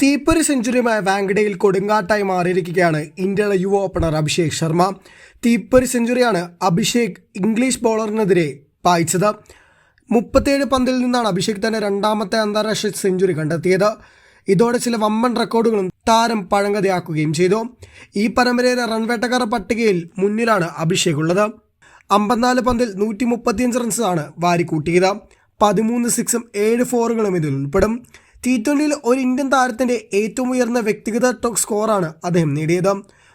തീപ്പൊരി സെഞ്ചുറിയുമായ വാങ്കഡയിൽ കൊടുങ്കാറ്റായി മാറിയിരിക്കുകയാണ് ഇന്ത്യയുടെ യുവ ഓപ്പണർ അഭിഷേക് ശർമ്മ. തീപ്പൊരി സെഞ്ചുറിയാണ് അഭിഷേക് ഇംഗ്ലീഷ് ബോളറിനെതിരെ പായിച്ചത്. 37 പന്തിൽ നിന്നാണ് അഭിഷേക് തന്റെ രണ്ടാമത്തെ അന്താരാഷ്ട്ര സെഞ്ചുറി കണ്ടെത്തിയത്. ഇതോടെ ചില വമ്പൻ റെക്കോർഡുകളും താരം പഴങ്കഥയാക്കുകയും ചെയ്തു. ഈ പരമ്പരയിലെ റൺവേട്ടക്കാർ പട്ടികയിൽ മുന്നിലാണ് അഭിഷേക് ഉള്ളത്. 54 പന്തിൽ 135 റൺസാണ് വാരിക്കൂട്ടിയത്. 13 സിക്സും 7 ഫോറുകളും ഇതിൽ ഉൾപ്പെടും. T20യിൽ ഒരു ഇന്ത്യൻ താരത്തിന്റെ ഏറ്റവും ഉയർന്ന വ്യക്തിഗത സ്കോറാണ് അദ്ദേഹം നേടിയത്.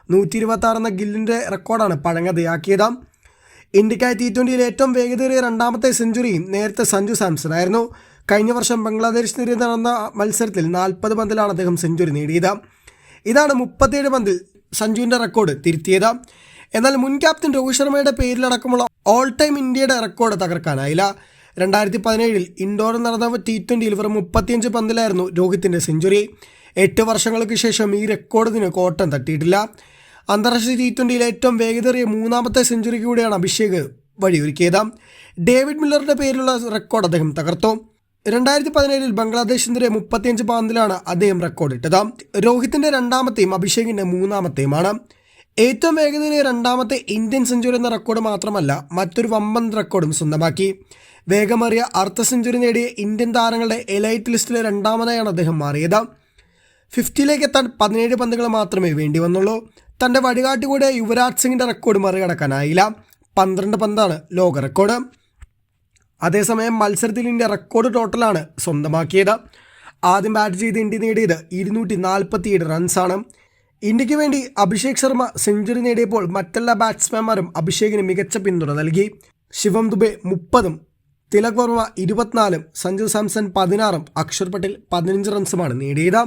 126 എന്ന ഗില്ലിന്റെ റെക്കോർഡാണ് പഴങ്കഥയാക്കിയത്. ഇന്ത്യക്കായി T20യിൽ ഏറ്റവും വേഗതയേറിയ രണ്ടാമത്തെ സെഞ്ചുറിയും നേരത്തെ സഞ്ജു സാംസൺ ആയിരുന്നു. കഴിഞ്ഞ വർഷം ബംഗ്ലാദേശിനെതിരെ നടന്ന മത്സരത്തിൽ 40 പന്തിലാണ് അദ്ദേഹം സെഞ്ചുറി നേടിയത്. ഇതാണ് 37 പന്തിൽ സഞ്ജുവിൻ്റെ റെക്കോർഡ് തിരുത്തിയത്. എന്നാൽ മുൻ ക്യാപ്റ്റൻ രോഹിത് ശർമ്മയുടെ പേരിലടക്കമുള്ള ഓൾ ടൈം ഇന്ത്യയുടെ റെക്കോർഡ് തകർക്കാനായില്ല. 2017 ഇൻഡോറിൽ നടന്ന T20യിൽ വെറും 35 പന്തിലായിരുന്നു രോഹിത്തിൻ്റെ സെഞ്ചുറി. 8 വർഷങ്ങൾക്ക് ശേഷം ഈ റെക്കോർഡിന് കോട്ടം തട്ടിയിട്ടില്ല. അന്താരാഷ്ട്ര T20യിൽ ഏറ്റവും വേഗതയേറിയ മൂന്നാമത്തെ സെഞ്ചുറിക്ക് കൂടിയാണ് അഭിഷേക് വഴിയൊരുക്കിയത്. ഡേവിഡ് മില്ലറുടെ പേരിലുള്ള റെക്കോർഡ് അദ്ദേഹം തകർത്തു. 2017 ബംഗ്ലാദേശിനെതിരെ 35 പന്തിലാണ് അദ്ദേഹം റെക്കോർഡിട്ടത്. രോഹിത്തിൻ്റെ രണ്ടാമത്തെയും അഭിഷേകിൻ്റെ മൂന്നാമത്തെയുമാണ്. ഏറ്റവും വേഗതയേറിയ രണ്ടാമത്തെ ഇന്ത്യൻ സെഞ്ചുറി എന്ന റെക്കോർഡ് മാത്രമല്ല, മറ്റൊരു വമ്പൻ റെക്കോർഡും സ്വന്തമാക്കി. വേഗമേറിയ അർദ്ധ സെഞ്ചുറി നേടിയ ഇന്ത്യൻ താരങ്ങളുടെ എലൈറ്റ് ലിസ്റ്റിലെ രണ്ടാമതായാണ് അദ്ദേഹം മാറിയത്. 50ലേക്ക് എത്താൻ 17 പന്തുകൾ മാത്രമേ വേണ്ടി വന്നുള്ളൂ. തൻ്റെ വഴികാട്ടി കൂടെ യുവരാജ് സിംഗിൻ്റെ റെക്കോർഡ് മറികടക്കാനായില്ല. 12 പന്താണ് ലോക റെക്കോർഡ്. അതേസമയം മത്സരത്തിൽ ഇന്ത്യ റെക്കോർഡ് ടോട്ടലാണ് സ്വന്തമാക്കിയത്. ആദ്യം ബാറ്റ് ചെയ്ത് ഇന്ത്യ നേടിയത് 247 റൺസാണ്. ഇന്ത്യക്ക് വേണ്ടി അഭിഷേക് ശർമ്മ സെഞ്ചുറി നേടിയപ്പോൾ മറ്റെല്ലാ ബാറ്റ്സ്മാൻമാരും അഭിഷേകിന് മികച്ച പിന്തുണ നൽകി. ശിവം ദുബെ 30ഉം തിലക് വർമ്മ 24ഉം സഞ്ജു സാംസൺ 16ഉം അക്ഷർ പട്ടേൽ 15 റൺസുമാണ് നേടിയത്.